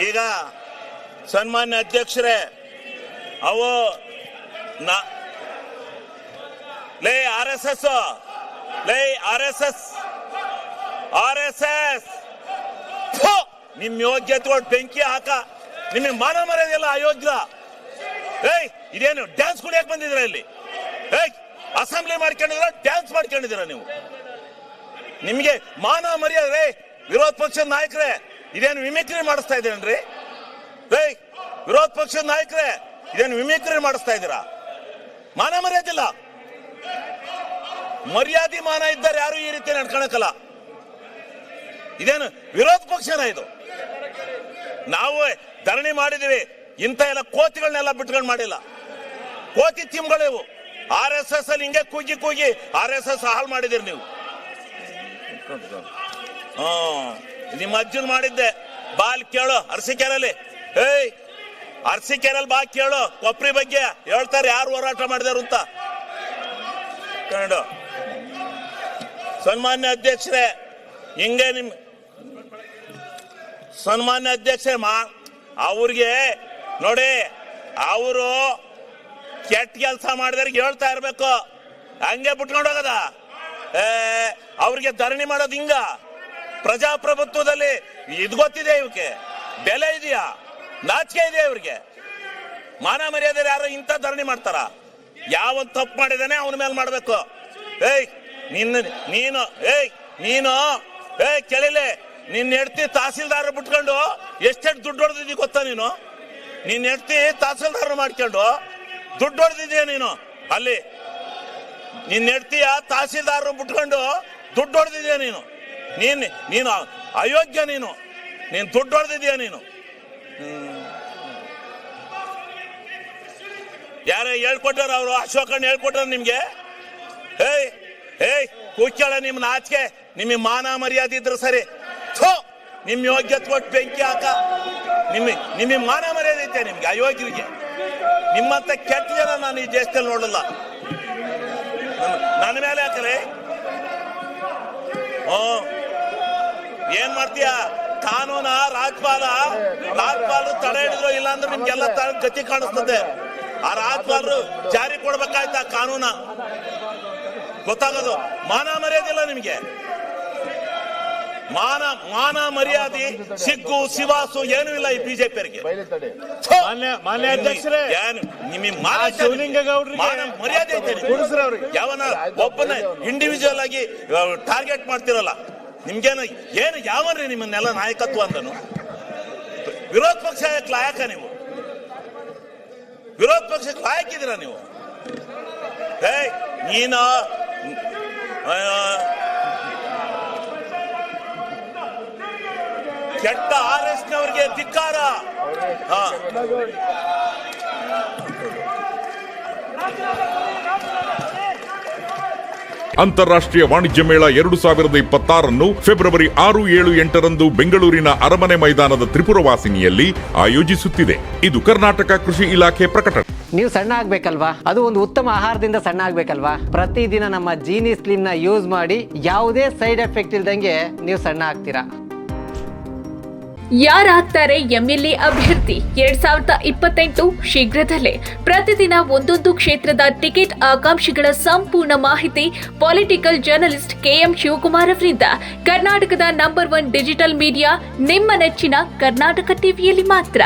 ಈಗ ಸನ್ಮಾನ್ಯ ಅಧ್ಯಕ್ಷರೇ, ಅವು ಲೇ RSS ನಿಮ್ ಯೋಗ್ಯತೆ ಬೆಂಕಿ ಹಾಕ. ನಿಮಗೆ ಮಾನ ಮರ್ಯಾದೆಲ್ಲ ಅಯೋಗ್ಯ. ಇದೇನು ಡ್ಯಾನ್ಸ್ ಕುಡಿಯಕ್ ಬಂದಿದ್ರ ಇಲ್ಲಿ? ಅಸೆಂಬ್ಲಿ ಮಾಡ್ಕೊಂಡಿದ್ರ, ಡ್ಯಾನ್ಸ್ ಮಾಡ್ಕೊಂಡಿದ್ದೀರ ನೀವು? ನಿಮ್ಗೆ ಮಾನ ಮರ್ಯಾದೆ? ವಿರೋಧ ಪಕ್ಷದ ನಾಯಕರೇ, ಇದೇನು ಮಿಮಿಕ್ರಿ ಮಾಡಿಸ್ತಾ ಇದ್ದೀರೇನ್ರಿ? ವಿರೋಧ ಪಕ್ಷದ ನಾಯಕರೇ, ಇದೇನು ಮಿಮಿಕ್ರಿ ಮಾಡಿಸ್ತಾ ಇದ್ದೀರಾ? ಮಾನ ಮರ್ಯಾದಿಲ್ಲ. ಮರ್ಯಾದೆ ಮಾನ ಇದ್ದಾರೆ ಯಾರು ಈ ರೀತಿ ನಡ್ಕೊಳಕಲ್ಲ. ಇದೇನು ವಿರೋಧ ಪಕ್ಷನ ಇದು? ನಾವು ಧರಣಿ ಮಾಡಿದೀವಿ, ಇಂಥ ಎಲ್ಲ ಕೋತಿಗಳನ್ನೆಲ್ಲ ಬಿಟ್ಕೊಂಡು ಮಾಡಿಲ್ಲ. ಕೋತಿ ತಿಮ್ಗಳಿವು. RSS ಅಲ್ಲಿ ಹಿಂಗೆ ಕೂಗಿ RSS ಹಾಳು ಮಾಡಿದಿರಿ ನೀವು. ನಿಮ್ಮ ಅಜ್ಜನ್ ಮಾಡಿದ್ದೆ. ಬಾಲ್ ಕೇಳು ಅರಸೀಕೆರೆಯಲ್ಲಿ. ಅರಸೀಕೆರೆಯಲ್ಲಿ ಬಾ ಕೇಳು, ಕೊಪ್ರಿ ಬಗ್ಗೆ ಹೇಳ್ತಾರೆ ಯಾರು ಹೋರಾಟ ಮಾಡಿದಾರು ಅಂತ. ಸನ್ಮಾನ್ಯ ಅಧ್ಯಕ್ಷರೇ, ಹಿಂಗೆ ನಿಮ್ ಸನ್ಮಾನ್ಯ ಅಧ್ಯಕ್ಷರೇ, ಅವ್ರಿಗೆ ನೋಡಿ, ಅವರು ಕೆಟ್ಟ ಕೆಲಸ ಮಾಡಿದವ್ರಿಗೆ ಹೇಳ್ತಾ ಇರ್ಬೇಕು, ಹಂಗೆ ಬಿಟ್ಕೊಂಡು ಹೋಗದ. ಅವ್ರಿಗೆ ಧರಣಿ ಮಾಡೋದು ಹಿಂಗ? ಪ್ರಜಾಪ್ರಭುತ್ವದಲ್ಲಿ ಇದು ಗೊತ್ತಿದೆ, ಇವಕ್ಕೆ ಬೆಲೆ ಇದೆಯಾ? ನಾಚಿಕೆ ಇದೆಯಾ ಇವ್ರಿಗೆ? ಮಾನ ಮರ್ಯಾದೆ ಯಾರು ಇಂಥ ಧರಣಿ ಮಾಡ್ತಾರ? ಯಾವನ್ ತಪ್ಪು ಮಾಡಿದಾನೆ ಅವನ ಮೇಲೆ ಮಾಡ್ಬೇಕು. ನೀನು ಕೇಳಿಲೆ, ನಿನ್ನ ಹೆಂಡ್ತಿ ತಹಸೀಲ್ದಾರ್ ಬಿಟ್ಕೊಂಡು ಎಷ್ಟೆಷ್ಟು ದುಡ್ಡು ಹೊಡೆದಿದ್ದಿ ಗೊತ್ತಾ ನೀನು? ನಿನ್ನ ಹೆಂಡ್ತಿ ತಹಸೀಲ್ದಾರ್ ಮಾಡ್ಕೊಂಡು ದುಡ್ಡು ಹೊಡೆದಿದ್ಯಾ ನೀನು? ಅಲ್ಲಿ ನಿನ್ನ ಹೆಂಡ್ತಿಯ ತಹಸೀಲ್ದಾರ್ ಬಿಟ್ಕೊಂಡು ದುಡ್ಡು ಹೊಡೆದಿದ್ಯಾ ನೀನು? ನೀನು ಅಯೋಗ್ಯ. ನೀನು ದುಡ್ಡು ಹೊಡೆದಿದ್ಯಾ ನೀನು? ಯಾರ ಹೇಳ್ಕೊಟ್ಟಾರ? ಅವರು ಅಶೋಕಣ್ಣ ಹೇಳ್ಕೊಟ್ಟಾರ ನಿಮ್ಗೆ? ಕೂಕ್ಯಾಳ ನಿಮ್ ನಾಚಿಕೆ. ನಿಮಗೆ ಮಾನ ಮರ್ಯಾದೆ ಇದ್ರೆ ಸರಿ, ನಿಮ್ ಯೋಗ್ಯತೆ ಕೊಟ್ಟು ಬೆಂಕಿ ಹಾಕ. ನಿಮಗೆ ಮಾನ ಮರ್ಯಾದೆ ಐತೆ ನಿಮ್ಗೆ? ಅಯೋಗ್ಯರಿಗೆ ನಿಮ್ಮಂತ ಕೆಟ್ಟ ಜನ ನಾನು ಈ ದೇಶದಲ್ಲಿ ನೋಡಲ್ಲ. ನನ್ನ ಮೇಲೆ ಹಾಕರೆ ಏನ್ ಮಾಡ್ತೀಯ? ಕಾನೂನ ರಾಜ್ಪಾಲರು ತಡೆ ಹಿಡಿದ್ರು, ಇಲ್ಲಾಂದ್ರೆ ನಿಮ್ಗೆಲ್ಲ ಗತಿ ಕಾಣಿಸ್ತದೆ. ಆ ರಾಜ್ಪಾಲರು ಜಾರಿ ಕೊಡ್ಬೇಕಾಯ್ತಾ ಕಾನೂನ? ಗೊತ್ತಾಗೋದು. ಮಾನ ಮರ್ಯಾದಿಲ್ಲ ನಿಮ್ಗೆ. ಮಾನ ಮರ್ಯಾದೆ, ಸಿಗ್ಗು ಸಿವಾಸು ಏನೂ ಇಲ್ಲ ಈ ಬಿಜೆಪಿಯವರಿಗೆ. ಮಾನ್ಯ ಅಧ್ಯಕ್ಷರೇ, ನಿಮಗೆ ಮಾನ ಮರ್ಯಾದೆ ಐತೆ? ಯಾವನ ಒಬ್ಬನ ಇಂಡಿವಿಜುವಲ್ ಆಗಿ ಟಾರ್ಗೆಟ್ ಮಾಡ್ತಿರಲ್ಲ. ನಿಮ್ಗೇನು ಯಾವನ್ರಿ ನಿಮ್ಮನ್ನೆಲ್ಲ ನಾಯಕತ್ವ ಅಂದನು? ವಿರೋಧ ಪಕ್ಷ ಲಾಯಕ ನೀವು? ವಿರೋಧ ಪಕ್ಷಕ್ಕೆ ಲಾಯಕಿದ್ದೀರಾ ನೀವು? ನೀನು ಕೆಟ್ಟ RSSನವರಿಗೆ ಧಿಕ್ಕಾರ. ಅಂತಾರಾಷ್ಟ್ರೀಯ ವಾಣಿಜ್ಯ ಮೇಳ 2026 ಫೆಬ್ರವರಿ 6, 7, 8ರಂದು ಬೆಂಗಳೂರಿನ ಅರಮನೆ ಮೈದಾನದ ತ್ರಿಪುರವಾಸಿನಿಯಲ್ಲಿ ಆಯೋಜಿಸುತ್ತಿದೆ. ಇದು ಕರ್ನಾಟಕ ಕೃಷಿ ಇಲಾಖೆ ಪ್ರಕಟಣೆ. ನೀವು ಸಣ್ಣ ಆಗ್ಬೇಕಲ್ವಾ? ಅದು ಒಂದು ಉತ್ತಮ ಆಹಾರದಿಂದ ಸಣ್ಣ ಆಗ್ಬೇಕಲ್ವಾ? ಪ್ರತಿದಿನ ನಮ್ಮ ಜೀನಿ ಸ್ಲಿಮ್ನ ಯೂಸ್ ಮಾಡಿ ಯಾವುದೇ ಸೈಡ್ ಎಫೆಕ್ಟ್ ಇಲ್ದಂಗೆ ನೀವು ಸಣ್ಣ ಆಗ್ತೀರಾ. ಯಾರಾಗ್ತಾರೆ MLA ಅಭ್ಯರ್ಥಿ 2028 ಶೀಘ್ರದಲ್ಲೇ. ಪ್ರತಿದಿನ ಒಂದೊಂದು ಕ್ಷೇತ್ರದ ಟಿಕೆಟ್ ಆಕಾಂಕ್ಷಿಗಳ ಸಂಪೂರ್ಣ ಮಾಹಿತಿ ಪೊಲಿಟಿಕಲ್ ಜರ್ನಲಿಸ್ಟ್ KM ಶಿವಕುಮಾರ್ ಅವರಿಂದ. ಕರ್ನಾಟಕದ ನಂಬರ್ 1 ಡಿಜಿಟಲ್ ಮೀಡಿಯಾ ನಿಮ್ಮ ನೆಚ್ಚಿನ ಕರ್ನಾಟಕ ಟಿವಿಯಲ್ಲಿ ಮಾತ್ರ.